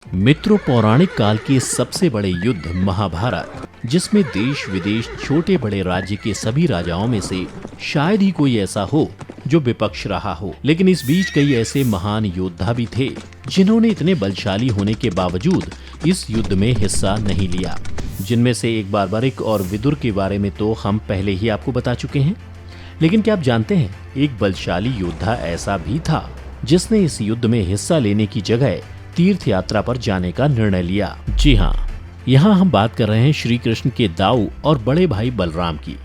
मित्रों, पौराणिक काल के सबसे बड़े युद्ध महाभारत, जिसमें देश विदेश छोटे बड़े राज्य के सभी राजाओं में से शायद ही कोई ऐसा हो जो विपक्ष रहा हो। लेकिन इस बीच कई ऐसे महान योद्धा भी थे जिन्होंने इतने बलशाली होने के बावजूद इस युद्ध में हिस्सा नहीं लिया। जिनमें से एक बार्बरिक और विदुर के बारे में तो हम पहले ही आपको बता चुके हैं। लेकिन क्या आप जानते हैं, एक बलशाली योद्धा ऐसा भी था जिसने इस युद्ध में हिस्सा लेने की जगह तीर्थ यात्रा पर जाने का निर्णय लिया। जी हाँ, यहाँ हम बात कर रहे हैं श्री कृष्ण के दाऊ और बड़े भाई बलराम की।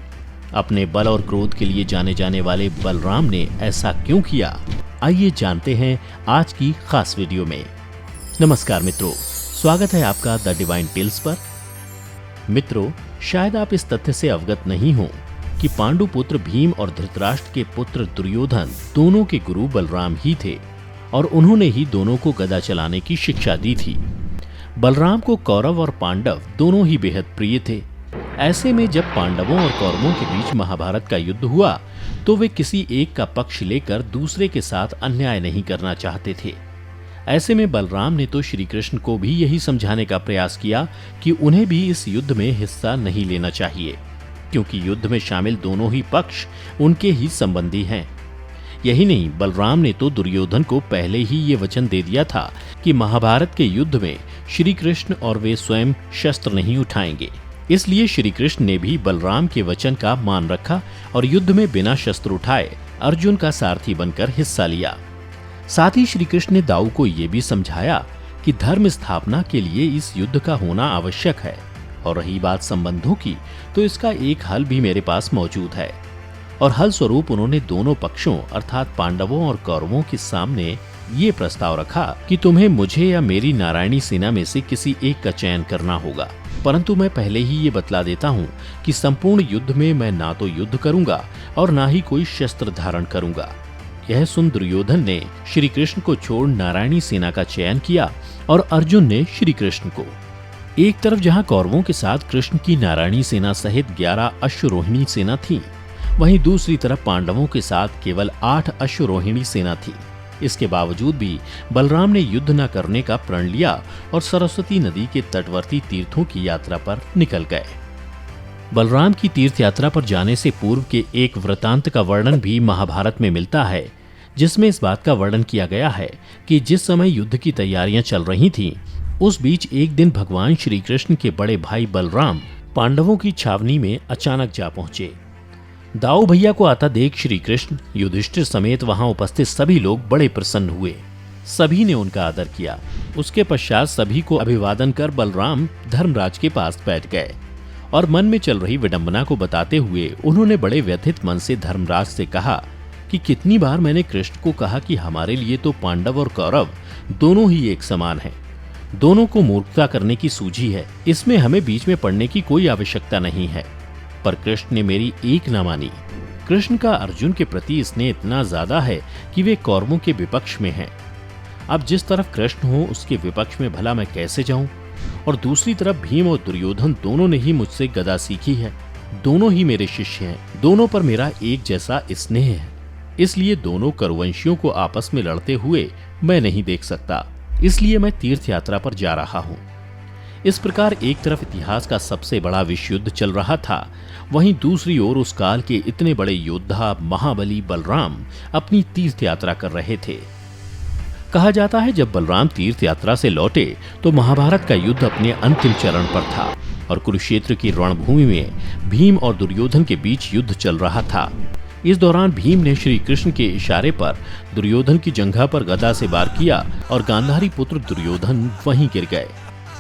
अपने बल और क्रोध के लिए जाने जाने वाले बलराम ने ऐसा क्यों किया, आइए जानते हैं आज की खास वीडियो में। नमस्कार मित्रों, स्वागत है आपका द डिवाइन टेल्स पर। मित्रों, शायद आप इस तथ्य से अवगत नहीं हो कि पांडु पुत्र भीम और धृतराष्ट्र के पुत्र दुर्योधन दोनों के गुरु बलराम ही थे और उन्होंने ही दोनों को गदा चलाने की शिक्षा दी थी। बलराम को कौरव और पांडव दोनों ही बेहद प्रिय थे। ऐसे में जब पांडवों और कौरवों के बीच महाभारत का युद्ध हुआ तो वे किसी एक का पक्ष लेकर दूसरे के साथ अन्याय नहीं करना चाहते थे। ऐसे में बलराम ने तो श्री कृष्ण को भी यही समझाने का प्रयास किया कि उन्हें भी इस युद्ध में हिस्सा नहीं लेना चाहिए, क्योंकि युद्ध में शामिल दोनों ही पक्ष उनके ही संबंधी हैं। यही नहीं, बलराम ने तो दुर्योधन को पहले ही ये वचन दे दिया था कि महाभारत के युद्ध में श्री कृष्ण और वे स्वयं शस्त्र नहीं उठाएंगे। इसलिए श्री कृष्ण ने भी बलराम के वचन का मान रखा और युद्ध में बिना शस्त्र उठाए अर्जुन का सारथी बनकर हिस्सा लिया। साथ ही श्री कृष्ण ने दाऊ को ये भी समझाया कि धर्म स्थापना के लिए इस युद्ध का होना आवश्यक है। और रही बात संबंधों की, तो इसका एक हल भी मेरे पास मौजूद है। और हल स्वरूप उन्होंने दोनों पक्षों अर्थात पांडवों और कौरवों के सामने ये प्रस्ताव रखा कि तुम्हें मुझे या मेरी नारायणी सेना में से किसी एक का चयन करना होगा। परंतु मैं पहले ही ये बतला देता हूँ कि संपूर्ण युद्ध में मैं ना तो युद्ध करूंगा और ना ही कोई शस्त्र धारण करूंगा। यह सुन दुर्योधन ने श्री कृष्ण को छोड़ नारायणी सेना का चयन किया और अर्जुन ने श्री कृष्ण को। एक तरफ जहाँ कौरवों के साथ कृष्ण की नारायणी सेना सहित 11 अश्वरोहिणी सेना थी, वहीं दूसरी तरफ पांडवों के साथ केवल 8 अश्वरोहिणी सेना थी। इसके बावजूद भी बलराम ने युद्ध न करने का प्रण लिया और सरस्वती नदी के तटवर्ती तीर्थों की यात्रा पर निकल गए। बलराम की तीर्थ यात्रा पर जाने से पूर्व के एक वृतांत का वर्णन भी महाभारत में मिलता है, जिसमें इस बात का वर्णन किया गया है कि जिस समय युद्ध की तैयारियां चल रही थीं, उस बीच एक दिन भगवान श्री कृष्ण के बड़े भाई बलराम पांडवों की छावनी में अचानक जा पहुंचे। दाऊ भैया को आता देख श्री कृष्ण, युधिष्ठिर समेत वहां उपस्थित सभी लोग बड़े प्रसन्न हुए। सभी ने उनका आदर किया। उसके पश्चात सभी को अभिवादन कर बलराम धर्मराज के पास बैठ गए और मन में चल रही विडंबना को बताते हुए उन्होंने बड़े व्यथित मन से धर्मराज से कहा कि कितनी बार मैंने कृष्ण को कहा कि हमारे लिए तो पांडव और कौरव दोनों ही एक समान हैं। दोनों को मूर्खता करने की सूझी है, इसमें हमें बीच में पड़ने की कोई आवश्यकता नहीं है। पर कृष्ण ने मेरी एक न मानी। कृष्ण का अर्जुन के प्रति स्नेह इतना ज्यादा है कि वे कौरवों के विपक्ष में हैं। अब जिस तरफ कृष्ण हो उसके विपक्ष में भला मैं कैसे जाऊं? और दूसरी तरफ भीम और दुर्योधन दोनों ने ही मुझसे गदा सीखी है। दोनों ही मेरे शिष्य हैं। दोनों पर मेरा एक जैसा स्नेह है। इसलिए दोनों कुरुवंशियों को आपस में लड़ते हुए मैं नहीं देख सकता। इसलिए मैं तीर्थ यात्रा पर जा रहा हूँ। इस प्रकार एक तरफ इतिहास का सबसे बड़ा विश्व युद्ध चल रहा था, वहीं दूसरी ओर उस काल के इतने बड़े योद्धा महाबली बलराम अपनी तीर्थ यात्रा कर रहे थे। कहा जाता है जब बलराम तीर्थ यात्रा से लौटे तो महाभारत का युद्ध अपने अंतिम चरण पर था और कुरुक्षेत्र की रणभूमि में भीम और दुर्योधन के बीच युद्ध चल रहा था। इस दौरान भीम ने श्री कृष्ण के इशारे पर दुर्योधन की जंघा पर गदा से वार किया और गांधारी पुत्र दुर्योधन वहीं गिर गए।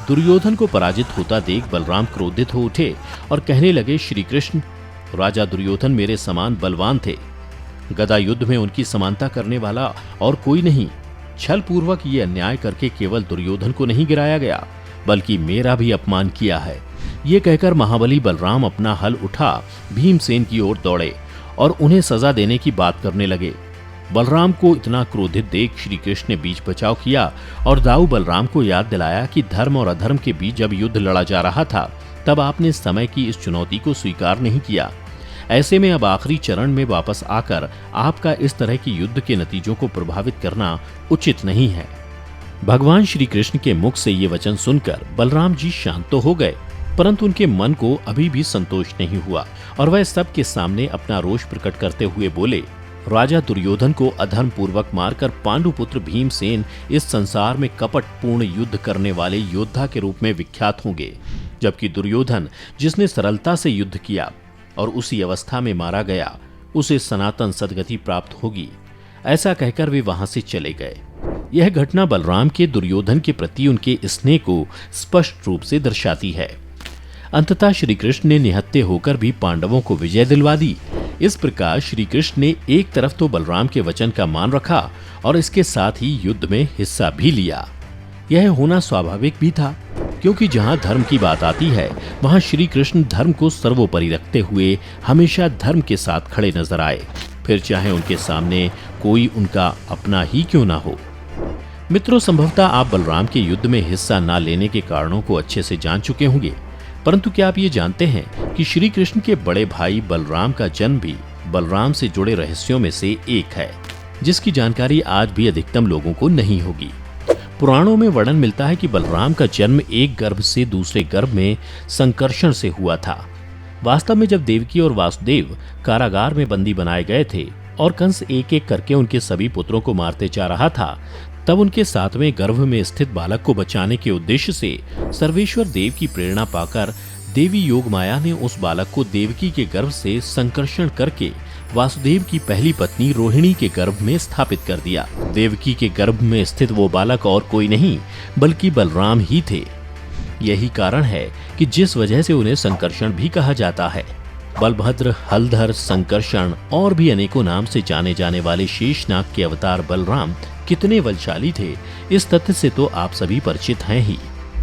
दुर्योधन को पराजित होता देख बलराम क्रोधित हो उठे और कहने लगे, श्री कृष्ण, राजा दुर्योधन मेरे समान बलवान थे। गदा युद्ध में उनकी समानता करने वाला और कोई नहीं। छल पूर्वक ये अन्याय करके केवल दुर्योधन को नहीं गिराया गया, बल्कि मेरा भी अपमान किया है। ये कहकर महाबली बलराम अपना हल उठा भीमसेन की ओर दौड़े और उन्हें सजा देने की बात करने लगे। बलराम को इतना क्रोधित देख श्री कृष्ण ने बीच बचाव किया और दाऊ बलराम को याद दिलाया कि धर्म और अधर्म के बीच जब युद्ध लड़ा जा रहा था तब आपने समय की इस चुनौती को स्वीकार नहीं किया। ऐसे में अब आखिरी चरण में वापस आकर आपका इस तरह की युद्ध के नतीजों को प्रभावित करना उचित नहीं है। भगवान श्री कृष्ण के मुख से ये वचन सुनकर बलराम जी शांत तो हो गए, परंतु उनके मन को अभी भी संतोष नहीं हुआ और वह सबके सामने अपना रोष प्रकट करते हुए बोले, राजा दुर्योधन को अधर्म पूर्वक मारकर पांडुपुत्र भीमसेन इस संसार में कपट पूर्ण युद्ध करने वाले योद्धा के रूप में विख्यात होंगे, जबकि दुर्योधन जिसने सरलता से युद्ध किया और उसी अवस्था में मारा गया, उसे सनातन सदगति प्राप्त होगी। ऐसा कहकर वे वहां से चले गए। यह घटना बलराम के दुर्योधन के प्रति उनके स्नेह को स्पष्ट रूप से दर्शाती है। अंततः श्री कृष्ण ने निहत्थे होकर भी पांडवों को विजय दिलवा दी। इस प्रकार श्री कृष्ण ने एक तरफ तो बलराम के वचन का मान रखा और इसके साथ ही युद्ध में हिस्सा भी लिया। यह होना स्वाभाविक भी था, क्योंकि जहां धर्म की बात आती है वहां श्री कृष्ण धर्म को सर्वोपरि रखते हुए हमेशा धर्म के साथ खड़े नजर आए, फिर चाहे उनके सामने कोई उनका अपना ही क्यों ना हो। मित्रों, संभवतः आप बलराम के युद्ध में हिस्सा न लेने के कारणों को अच्छे से जान चुके होंगे, परंतु क्या आप ये जानते हैं कि श्री कृष्ण के बड़े भाई बलराम का जन्म भी बलराम से जुड़े रहस्यों में से एक है, जिसकी जानकारी आज भी अधिकतम लोगों को नहीं होगी। पुराणों में वर्णन मिलता है कि बलराम का जन्म एक गर्भ से दूसरे गर्भ में संकर्षण से हुआ था। वास्तव में जब देवकी और वासुदेव कारागार में बंदी बनाए गए थे और कंस एक एक करके उनके सभी पुत्रों को मारते जा रहा था, तब उनके 7वें गर्भ में स्थित बालक को बचाने के उद्देश्य से सर्वेश्वर देव की प्रेरणा पाकर देवी योगमाया ने उस बालक को देवकी के गर्भ से संकर्षण करके वासुदेव की पहली पत्नी रोहिणी के गर्भ में स्थापित कर दिया। देवकी के गर्भ में स्थित वो बालक और कोई नहीं बल्कि बलराम ही थे। यही कारण है कि जिस वजह से उन्हें संकर्षण भी कहा जाता है। बलभद्र, हलधर, संकर्षण और भी अनेकों नाम से जाने जाने वाले शेषनाग के अवतार बलराम कितने बलशाली थे, इस तथ्य से तो आप सभी परिचित हैं ही।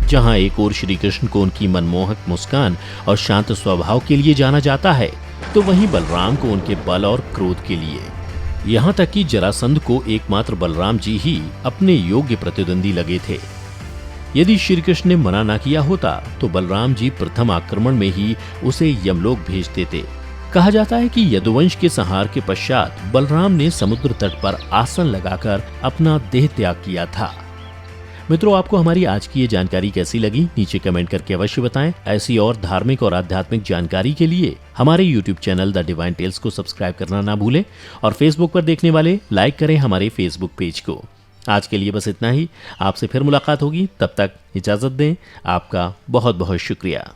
जहां एक ओर श्री कृष्ण को उनकी मनमोहक मुस्कान और शांत स्वभाव के लिए जाना जाता है, तो वहीं बलराम को उनके बल और क्रोध के लिए। यहाँ तक कि जरासंध को एकमात्र बलराम जी ही अपने योग्य प्रतिद्वंदी लगे थे। यदि श्री कृष्ण ने मना न किया होता तो बलराम जी प्रथम आक्रमण में ही उसे यमलोक भेज देते। कहा जाता है कि यदुवंश के संहार के पश्चात बलराम ने समुद्र तट पर आसन लगाकर अपना देह त्याग किया था। मित्रों, आपको हमारी आज की ये जानकारी कैसी लगी, नीचे कमेंट करके अवश्य बताएं। ऐसी और धार्मिक और आध्यात्मिक जानकारी के लिए हमारे YouTube channel the divine tales को सब्सक्राइब करना ना भूलें और फेसबुक पर देखने वाले लाइक करें हमारे फेसबुक पेज को। आज के लिए बस इतना ही। आपसे फिर मुलाकात होगी, तब तक इजाजत दें। आपका बहुत बहुत शुक्रिया।